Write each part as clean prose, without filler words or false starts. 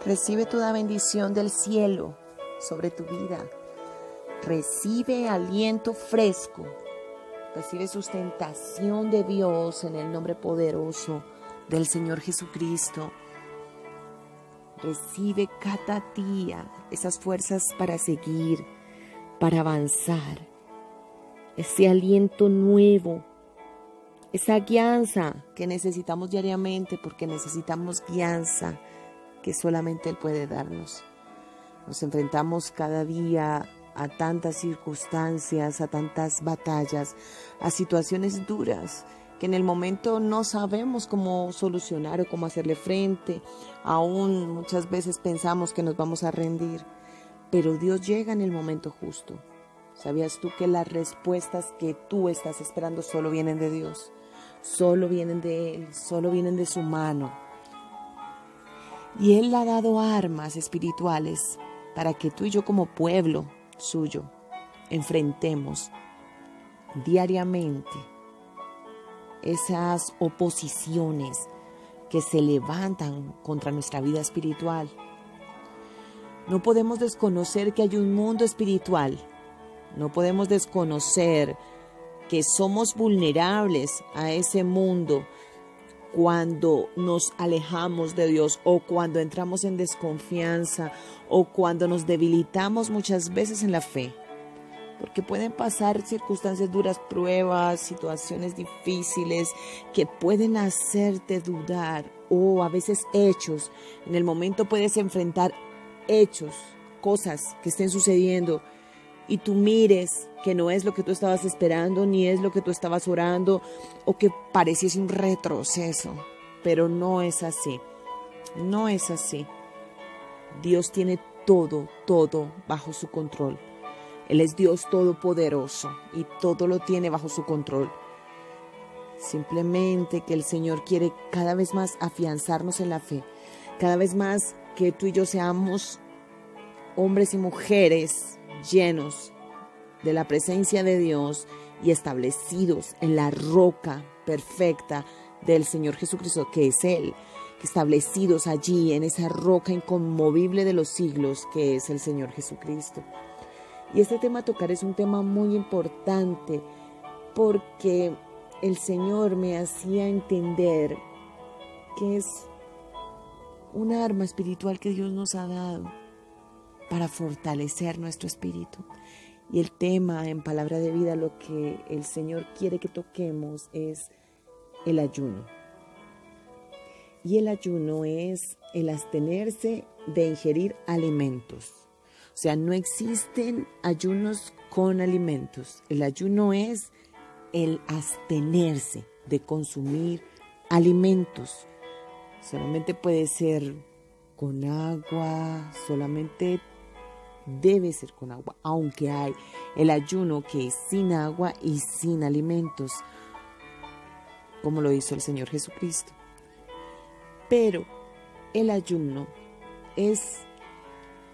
Recibe toda bendición del cielo sobre tu vida. Recibe aliento fresco. Recibe sustentación de Dios en el nombre poderoso del Señor Jesucristo. Recibe cada día esas fuerzas para seguir, para avanzar. Ese aliento nuevo, esa guianza que necesitamos diariamente, porque necesitamos guianza que solamente Él puede darnos. Nos enfrentamos cada día a tantas circunstancias, a tantas batallas, a situaciones duras que en el momento no sabemos cómo solucionar o cómo hacerle frente. Aún muchas veces pensamos que nos vamos a rendir, pero Dios llega en el momento justo. ¿Sabías tú que las respuestas que tú estás esperando solo vienen de Dios? Solo vienen de Él, solo vienen de su mano. Y Él ha dado armas espirituales para que tú y yo como pueblo suyo enfrentemos diariamente esas oposiciones que se levantan contra nuestra vida espiritual. No podemos desconocer que hay un mundo espiritual. No podemos desconocer que somos vulnerables a ese mundo cuando nos alejamos de Dios o cuando entramos en desconfianza o cuando nos debilitamos muchas veces en la fe. Porque pueden pasar circunstancias duras, pruebas, situaciones difíciles que pueden hacerte dudar o a veces hechos. En el momento puedes enfrentar hechos, cosas que estén sucediendo y tú mires que no es lo que tú estabas esperando, ni es lo que tú estabas orando, o que pareciese un retroceso. Pero no es así. No es así. Dios tiene todo bajo su control. Él es Dios todopoderoso y todo lo tiene bajo su control. Simplemente que el Señor quiere cada vez más afianzarnos en la fe. Cada vez más que tú y yo seamos hombres y mujeres llenos de la presencia de Dios y establecidos en la roca perfecta del Señor Jesucristo, que es Él, establecidos allí en esa roca inconmovible de los siglos, que es el Señor Jesucristo. Y este tema a tocar es un tema muy importante porque el Señor me hacía entender que es un arma espiritual que Dios nos ha dado para fortalecer nuestro espíritu. Y el tema en Palabra de Vida, lo que el Señor quiere que toquemos es el ayuno. Y el ayuno es el abstenerse de ingerir alimentos. O sea, no existen ayunos con alimentos. El ayuno es el abstenerse de consumir alimentos. Solamente puede ser con agua, solamente debe ser con agua, aunque hay el ayuno que es sin agua y sin alimentos, como lo hizo el Señor Jesucristo. Pero el ayuno es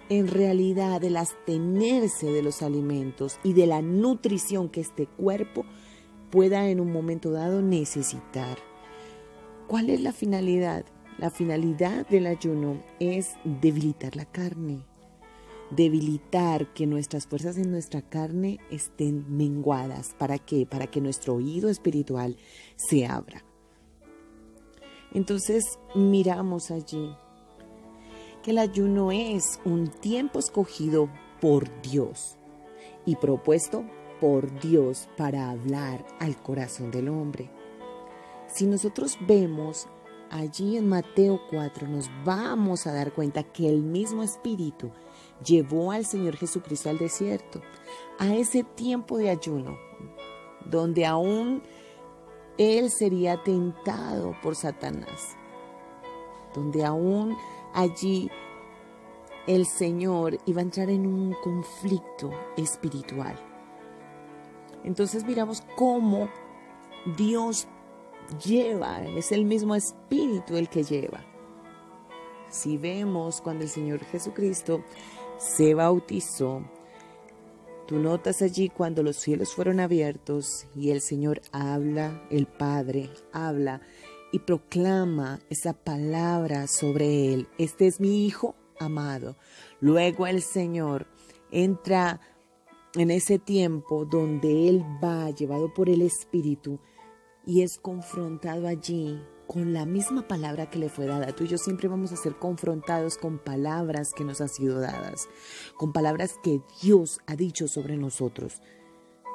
en realidad el abstenerse de los alimentos y de la nutrición que este cuerpo pueda en un momento dado necesitar. ¿Cuál es la finalidad? La finalidad del ayuno es debilitar la carne. Debilitar que nuestras fuerzas en nuestra carne estén menguadas. ¿Para qué? Para que nuestro oído espiritual se abra. Entonces miramos allí que el ayuno es un tiempo escogido por Dios y propuesto por Dios para hablar al corazón del hombre. Si nosotros vemos allí en Mateo 4, nos vamos a dar cuenta que el mismo Espíritu llevó al Señor Jesucristo al desierto, a ese tiempo de ayuno, donde aún Él sería tentado por Satanás, donde aún allí el Señor iba a entrar en un conflicto espiritual. Entonces miramos cómo Dios lleva, es el mismo Espíritu el que lleva. Si vemos cuando el Señor Jesucristo se bautizó, tú notas allí cuando los cielos fueron abiertos y el Señor habla, el Padre habla y proclama esa palabra sobre él. Este es mi hijo amado. Luego el Señor entra en ese tiempo donde él va llevado por el Espíritu y es confrontado allí con la misma palabra que le fue dada. Tú y yo siempre vamos a ser confrontados con palabras que nos han sido dadas, con palabras que Dios ha dicho sobre nosotros.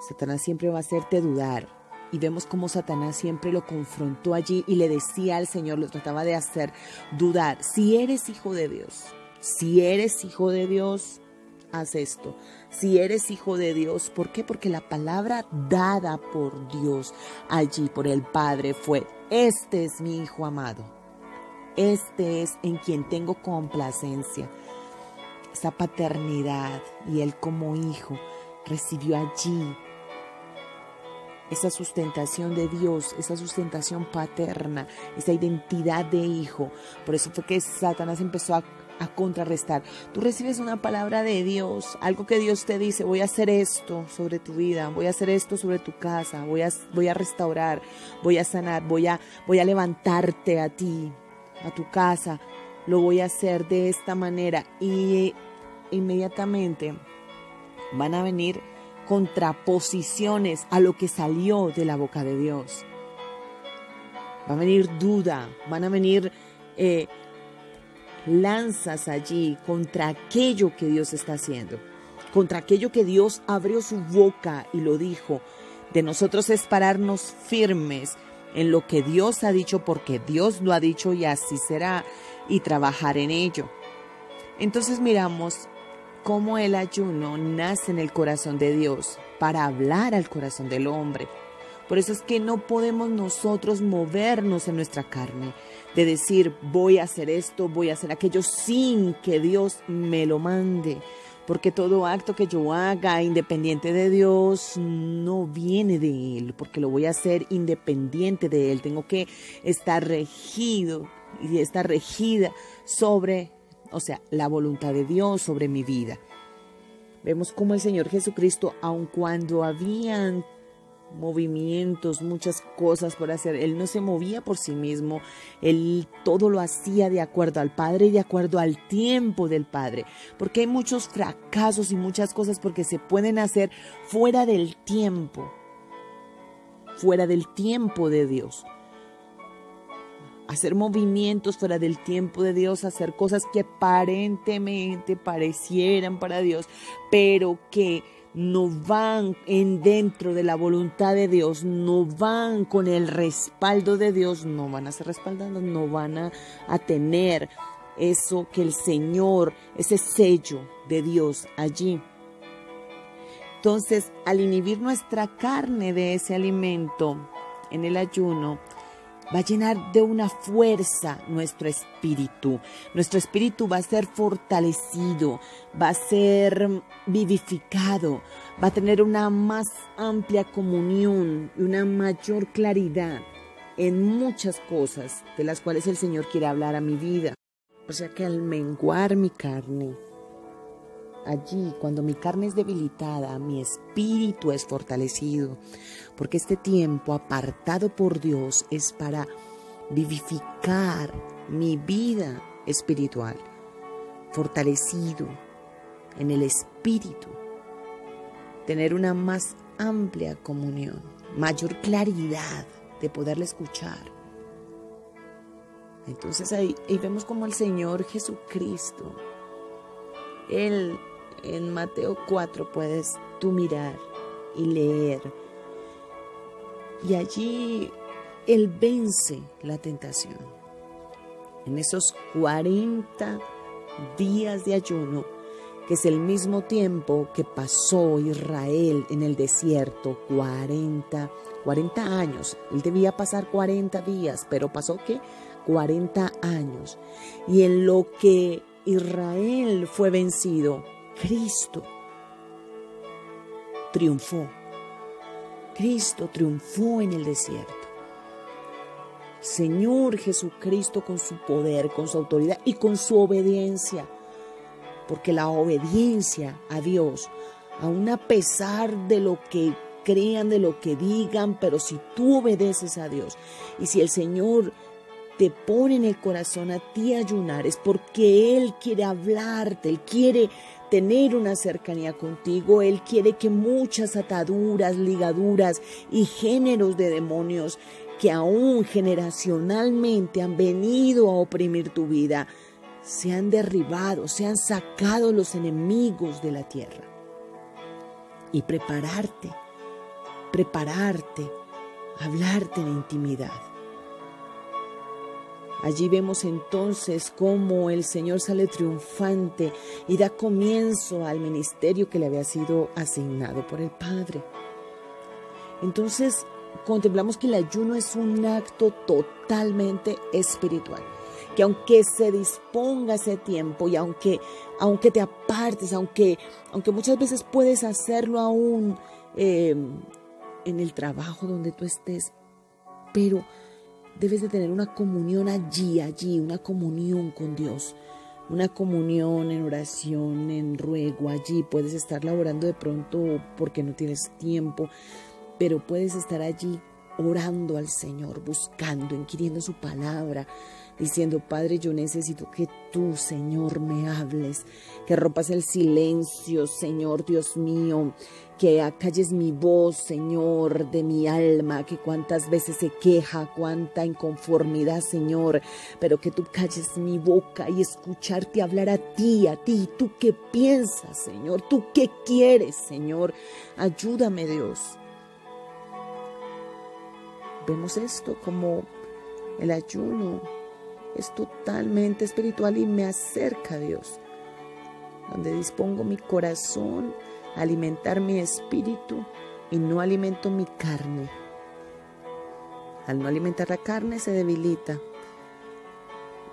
Satanás siempre va a hacerte dudar. Y vemos cómo Satanás siempre lo confrontó allí y le decía al Señor, lo trataba de hacer dudar. Si eres hijo de Dios, haz esto. Si eres hijo de Dios, ¿por qué? Porque la palabra dada por Dios allí, por el Padre, fue: este es mi hijo amado. Este es en quien tengo complacencia. Esa paternidad, y él como hijo recibió allí esa sustentación de Dios, esa sustentación paterna, esa identidad de hijo. Por eso fue que Satanás empezó a contrarrestar. Tú recibes una palabra de Dios, algo que Dios te dice: voy a hacer esto sobre tu vida, voy a hacer esto sobre tu casa, voy a restaurar, voy a sanar, voy a levantarte a ti, a tu casa, lo voy a hacer de esta manera. Y inmediatamente van a venir contraposiciones a lo que salió de la boca de Dios. Va a venir duda, van a venir lanzas allí contra aquello que Dios está haciendo, contra aquello que Dios abrió su boca y lo dijo. De nosotros es pararnos firmes en lo que Dios ha dicho, porque Dios lo ha dicho y así será, y trabajar en ello. Entonces miramos cómo el ayuno nace en el corazón de Dios para hablar al corazón del hombre. Por eso es que no podemos nosotros movernos en nuestra carne, de decir: voy a hacer esto, voy a hacer aquello, sin que Dios me lo mande. Porque todo acto que yo haga independiente de Dios no viene de Él, porque lo voy a hacer independiente de Él. Tengo que estar regido y estar regida sobre, la voluntad de Dios sobre mi vida. Vemos cómo el Señor Jesucristo, aun cuando habían movimientos, muchas cosas por hacer, Él no se movía por sí mismo. Él todo lo hacía de acuerdo al Padre y de acuerdo al tiempo del Padre. Porque hay muchos fracasos y muchas cosas porque se pueden hacer fuera del tiempo de Dios. Hacer movimientos fuera del tiempo de Dios, hacer cosas que aparentemente parecieran para Dios, pero que no van dentro de la voluntad de Dios, no van con el respaldo de Dios, no van a ser respaldados, no van a tener eso que el Señor, ese sello de Dios allí. Entonces, al inhibir nuestra carne de ese alimento en el ayuno, va a llenar de una fuerza nuestro espíritu. Nuestro espíritu va a ser fortalecido, va a ser vivificado, va a tener una más amplia comunión y una mayor claridad en muchas cosas de las cuales el Señor quiere hablar a mi vida. O sea que al menguar mi carne, allí, cuando mi carne es debilitada, mi espíritu es fortalecido, porque este tiempo apartado por Dios es para vivificar mi vida espiritual, fortalecido en el espíritu, tener una más amplia comunión, mayor claridad de poderle escuchar. Entonces ahí vemos como el Señor Jesucristo, Él, en Mateo 4 puedes tú mirar y leer. Y allí Él vence la tentación. En esos 40 días de ayuno, que es el mismo tiempo que pasó Israel en el desierto, 40 años. Él debía pasar 40 días, pero pasó ¿qué? 40 años. Y en lo que Israel fue vencido, Cristo triunfó. Cristo triunfó en el desierto. Señor Jesucristo, con su poder, con su autoridad y con su obediencia. Porque la obediencia a Dios, aun a pesar de lo que crean, de lo que digan, pero si tú obedeces a Dios y si el Señor te pone en el corazón a ti ayunar es porque Él quiere hablarte, Él quiere tener una cercanía contigo, Él quiere que muchas ataduras, ligaduras y géneros de demonios que aún generacionalmente han venido a oprimir tu vida, sean derribados, sean sacados los enemigos de la tierra. Y prepararte, hablarte en intimidad. Allí vemos entonces cómo el Señor sale triunfante y da comienzo al ministerio que le había sido asignado por el Padre. Entonces contemplamos que el ayuno es un acto totalmente espiritual, que aunque se disponga ese tiempo y aunque te apartes, aunque muchas veces puedes hacerlo aún en el trabajo donde tú estés, pero debes de tener una comunión allí, una comunión con Dios, una comunión en oración, en ruego. Allí puedes estar laborando de pronto porque no tienes tiempo, pero puedes estar allí orando al Señor, buscando, inquiriendo su palabra, diciendo: Padre, yo necesito que tú, Señor, me hables, que rompas el silencio, Señor Dios mío, que acalles mi voz, Señor, de mi alma, que cuántas veces se queja, cuánta inconformidad, Señor, pero que tú calles mi boca y escucharte hablar a ti, tú qué piensas, Señor, tú qué quieres, Señor, ayúdame, Dios. Vemos esto como el ayuno es totalmente espiritual y me acerca a Dios, donde dispongo mi corazón a alimentar mi espíritu y no alimento mi carne. Al no alimentar la carne se debilita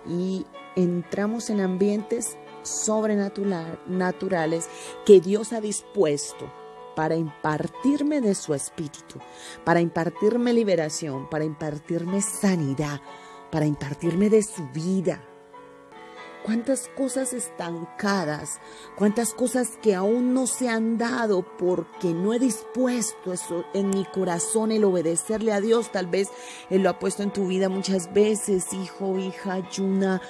y entramos en ambientes sobrenaturales que Dios ha dispuesto para impartirme de su espíritu, para impartirme liberación, para impartirme sanidad, para impartirme de su vida. Cuántas cosas estancadas, cuántas cosas que aún no se han dado porque no he dispuesto eso en mi corazón, el obedecerle a Dios. Tal vez Él lo ha puesto en tu vida muchas veces. Hijo, hija, ayuna,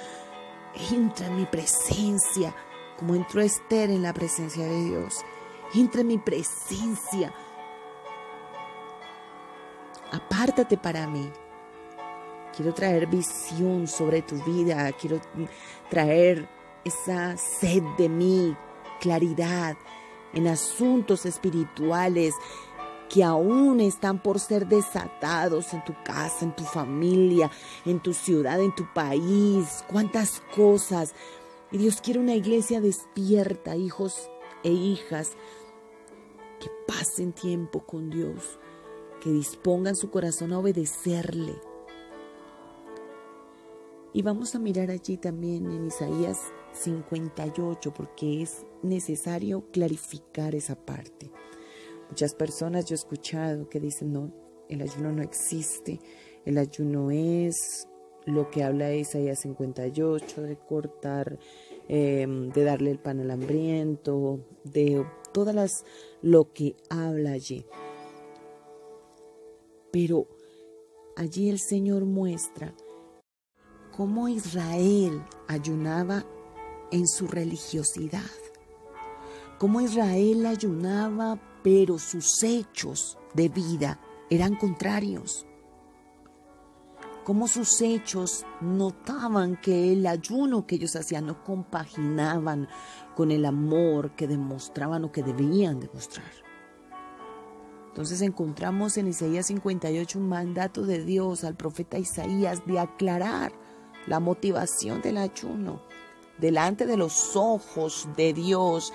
entra en mi presencia, como entró Esther en la presencia de Dios. Entra en mi presencia, apártate para mí. Quiero traer visión sobre tu vida, quiero traer esa sed de mí, claridad en asuntos espirituales que aún están por ser desatados en tu casa, en tu familia, en tu ciudad, en tu país. Cuántas cosas. Y Dios quiere una iglesia despierta, hijos e hijas, que pasen tiempo con Dios, que dispongan su corazón a obedecerle. Y vamos a mirar allí también en Isaías 58, porque es necesario clarificar esa parte. Muchas personas yo he escuchado que dicen: no, el ayuno no existe, el ayuno es lo que habla Isaías 58, de cortar, de darle el pan al hambriento, de lo que habla allí. Pero allí el Señor muestra cómo Israel ayunaba en su religiosidad, cómo Israel ayunaba, pero sus hechos de vida eran contrarios, cómo sus hechos notaban que el ayuno que ellos hacían no compaginaban con el amor que demostraban o que debían demostrar. Entonces encontramos en Isaías 58 un mandato de Dios al profeta Isaías de aclarar la motivación del ayuno delante de los ojos de Dios,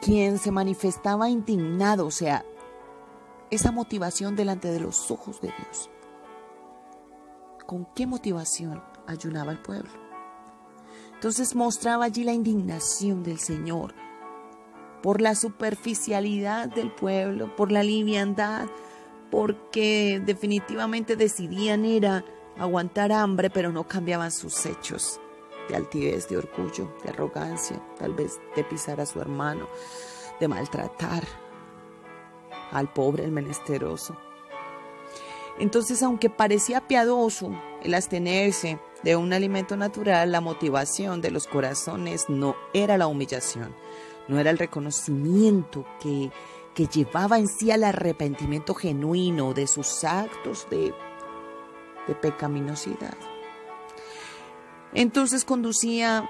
quien se manifestaba indignado, o sea, esa motivación delante de los ojos de Dios. ¿Con qué motivación ayunaba el pueblo? Entonces mostraba allí la indignación del Señor por la superficialidad del pueblo, por la liviandad, porque definitivamente decidían era aguantar hambre, pero no cambiaban sus hechos de altivez, de orgullo, de arrogancia, tal vez de pisar a su hermano, de maltratar al pobre, al menesteroso. Entonces, aunque parecía piadoso El abstenerse de un alimento natural, la motivación de los corazones no era la humillación, no era el reconocimiento que llevaba en sí al arrepentimiento genuino de sus actos de pecaminosidad. Entonces conducía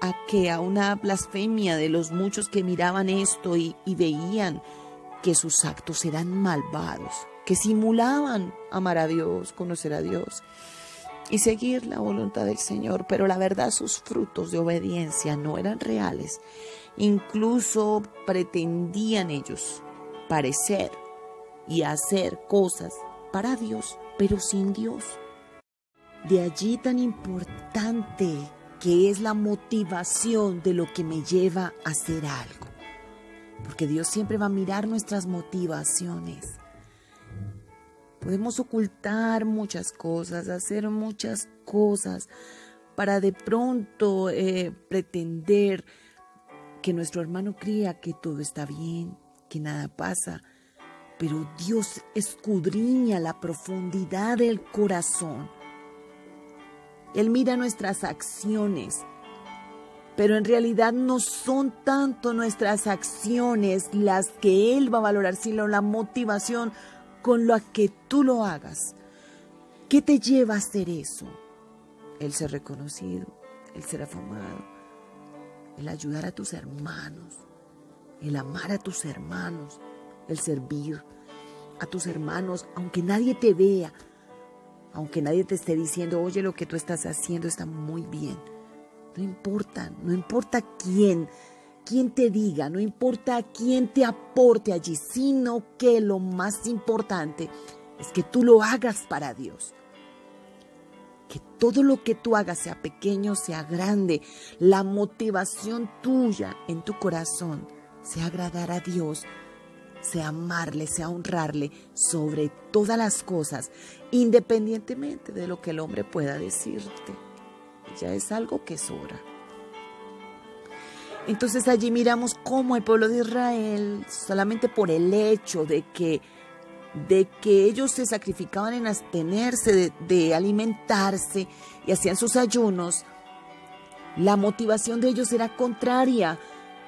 a una blasfemia de los muchos que miraban esto y veían que sus actos eran malvados, que simulaban amar a Dios, conocer a Dios y seguir la voluntad del Señor, pero la verdad sus frutos de obediencia no eran reales. Incluso pretendían ellos parecer y hacer cosas para Dios, pero sin Dios. De allí tan importante que es la motivación de lo que me lleva a hacer algo. Porque Dios siempre va a mirar nuestras motivaciones. Podemos ocultar muchas cosas, hacer muchas cosas para de pronto pretender que nuestro hermano crea que todo está bien, que nada pasa. Pero Dios escudriña la profundidad del corazón. Él mira nuestras acciones, pero en realidad no son tanto nuestras acciones las que Él va a valorar, sino la motivación con la que tú lo hagas. ¿Qué te lleva a hacer eso? El ser reconocido, el ser afamado, el ayudar a tus hermanos, el amar a tus hermanos, el servir a tus hermanos, aunque nadie te vea, aunque nadie te esté diciendo, oye, lo que tú estás haciendo está muy bien. No importa quién te diga, no importa quién te aporte allí, sino que lo más importante es que tú lo hagas para Dios. Que todo lo que tú hagas, sea pequeño, sea grande, la motivación tuya en tu corazón sea agradar a Dios, sea amarle, sea honrarle sobre todas las cosas, independientemente de lo que el hombre pueda decirte. Ya es algo que sobra. Entonces allí miramos cómo el pueblo de Israel, solamente por el hecho de que ellos se sacrificaban en abstenerse de alimentarse y hacían sus ayunos, la motivación de ellos era contraria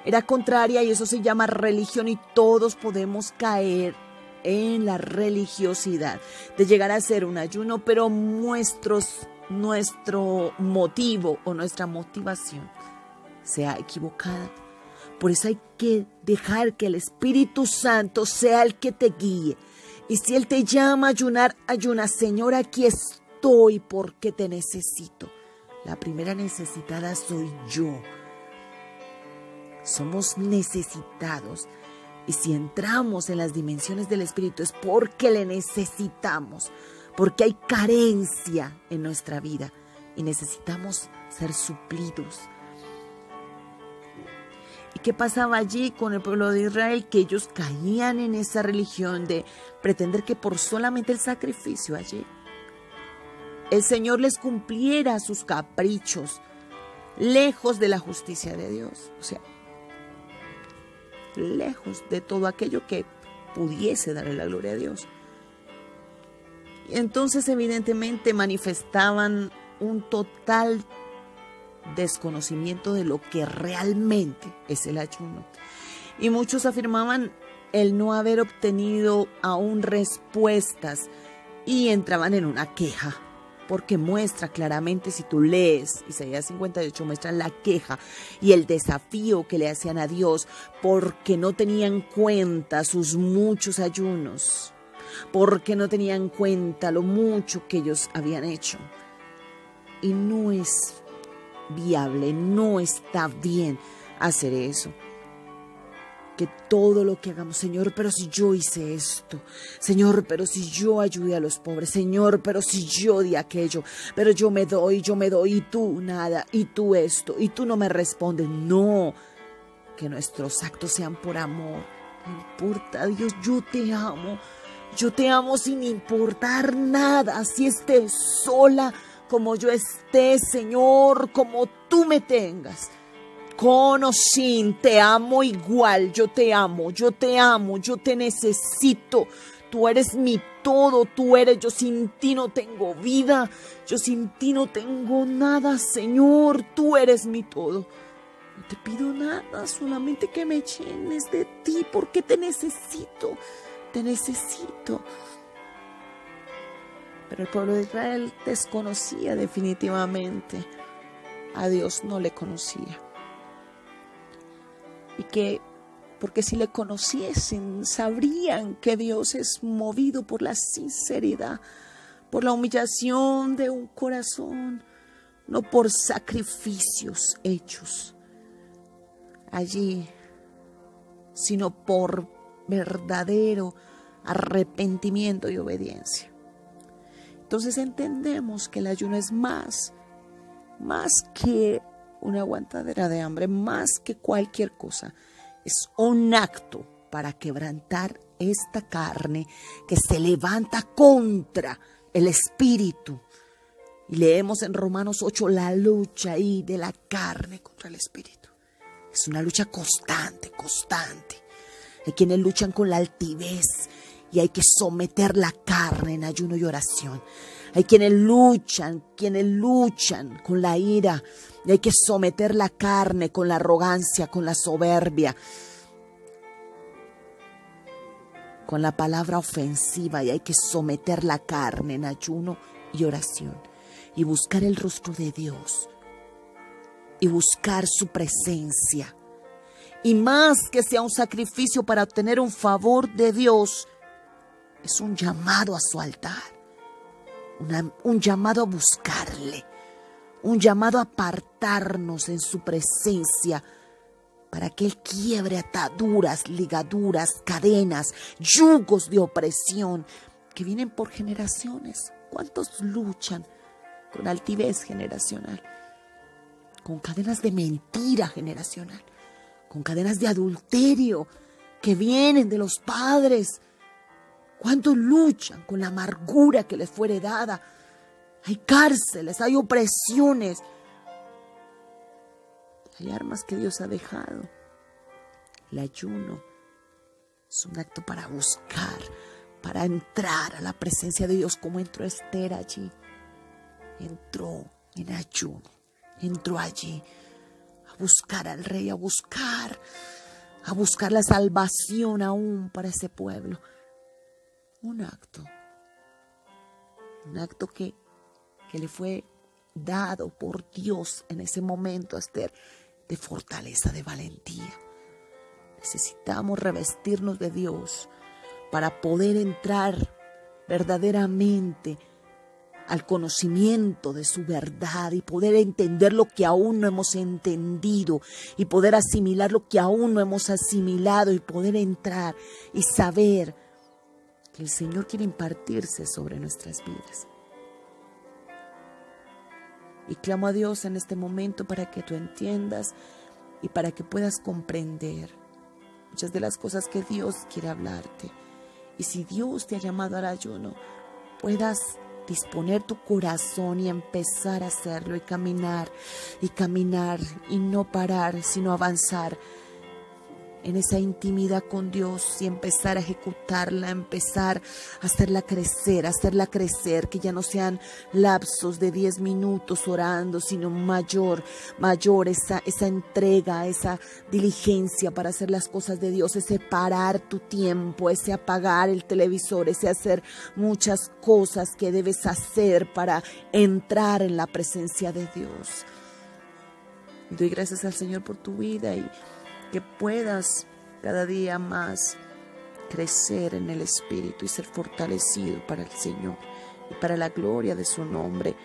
y eso se llama religión, y todos podemos caer en la religiosidad de llegar a hacer un ayuno, pero nuestro motivo o nuestra motivación sea equivocada. Por eso hay que dejar que el Espíritu Santo sea el que te guíe. Y si Él te llama a ayunar, ayuna. Señor, aquí estoy porque te necesito. La primera necesitada soy yo. Somos necesitados. Y si entramos en las dimensiones del Espíritu es porque le necesitamos. Porque hay carencia en nuestra vida y necesitamos ser suplidos. ¿Y qué pasaba allí con el pueblo de Israel? Que ellos caían en esa religión de pretender que por solamente el sacrificio allí el Señor les cumpliera sus caprichos, lejos de la justicia de Dios. O sea, lejos de todo aquello que pudiese darle la gloria a Dios. Y entonces evidentemente manifestaban un total desconocimiento de lo que realmente es el ayuno. Y muchos afirmaban el no haber obtenido aún respuestas y entraban en una queja, porque muestra claramente, si tú lees Isaías 58, muestra la queja y el desafío que le hacían a Dios porque no tenían en cuenta sus muchos ayunos, porque no tenían en cuenta lo mucho que ellos habían hecho. Y no es viable, no está bien hacer eso. Que todo lo que hagamos, Señor, pero si yo hice esto, Señor, pero si yo ayudé a los pobres, Señor, pero si yo di aquello, pero yo me doy, y tú nada, y tú esto, y tú no me respondes. No, que nuestros actos sean por amor. No importa, Dios, yo te amo sin importar nada, si estés sola, como yo esté, Señor, como tú me tengas. Con o sin, te amo igual, yo te amo, yo te necesito. Tú eres mi todo, tú eres, yo sin ti no tengo vida, yo sin ti no tengo nada, Señor, tú eres mi todo. No te pido nada, solamente que me llenes de ti, porque te necesito, te necesito. Pero el pueblo de Israel desconocía definitivamente, a Dios no le conocía. Y que, porque si le conociesen, sabrían que Dios es movido por la sinceridad, por la humillación de un corazón, no por sacrificios hechos allí, sino por verdadero arrepentimiento y obediencia. Entonces entendemos que el ayuno es más que una aguantadera de hambre, más que cualquier cosa. Es un acto para quebrantar esta carne que se levanta contra el espíritu. Y leemos en Romanos 8 la lucha ahí de la carne contra el espíritu. Es una lucha constante. Hay quienes luchan con la altivez y hay que someter la carne en ayuno y oración. Hay quienes luchan con la ira y hay que someter la carne con la arrogancia, con la soberbia, con la palabra ofensiva, y hay que someter la carne en ayuno y oración y buscar el rostro de Dios y buscar su presencia. Y más que sea un sacrificio para obtener un favor de Dios, es un llamado a su altar, un llamado a buscarle, un llamado a apartarnos en su presencia para que Él quiebre ataduras, ligaduras, cadenas, yugos de opresión que vienen por generaciones. ¿Cuántos luchan con altivez generacional, con cadenas de mentira generacional, con cadenas de adulterio que vienen de los padres? ¿Cuántos luchan con la amargura que les fue heredada? Hay cárceles, hay opresiones, hay armas que Dios ha dejado. El ayuno es un acto para buscar, para entrar a la presencia de Dios, como entró Esther allí. Entró en ayuno, entró allí a buscar al rey, a buscar la salvación aún para ese pueblo. Un acto que le fue dado por Dios en ese momento a Esther, de fortaleza, de valentía. Necesitamos revestirnos de Dios para poder entrar verdaderamente al conocimiento de su verdad y poder entender lo que aún no hemos entendido y poder asimilar lo que aún no hemos asimilado y poder entrar y saber que el Señor quiere impartirse sobre nuestras vidas. Y clamo a Dios en este momento para que tú entiendas y para que puedas comprender muchas de las cosas que Dios quiere hablarte. Y si Dios te ha llamado al ayuno, puedas disponer tu corazón y empezar a hacerlo y caminar y no parar, sino avanzar en esa intimidad con Dios y empezar a ejecutarla, empezar a hacerla crecer, que ya no sean lapsos de 10 minutos orando, sino mayor esa entrega, esa diligencia para hacer las cosas de Dios, ese parar tu tiempo, ese apagar el televisor, ese hacer muchas cosas que debes hacer para entrar en la presencia de Dios. Y doy gracias al Señor por tu vida y que puedas cada día más crecer en el Espíritu y ser fortalecido para el Señor y para la gloria de su nombre,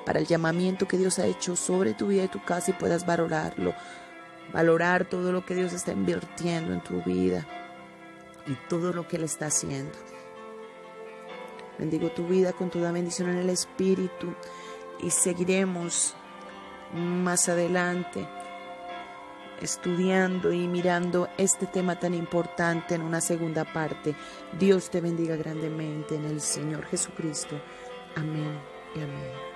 para el llamamiento que Dios ha hecho sobre tu vida y tu casa, y puedas valorar todo lo que Dios está invirtiendo en tu vida y todo lo que Él está haciendo. Bendigo tu vida con toda bendición en el Espíritu y seguiremos más adelante estudiando y mirando este tema tan importante en una segunda parte. Dios te bendiga grandemente en el Señor Jesucristo. Amén y amén.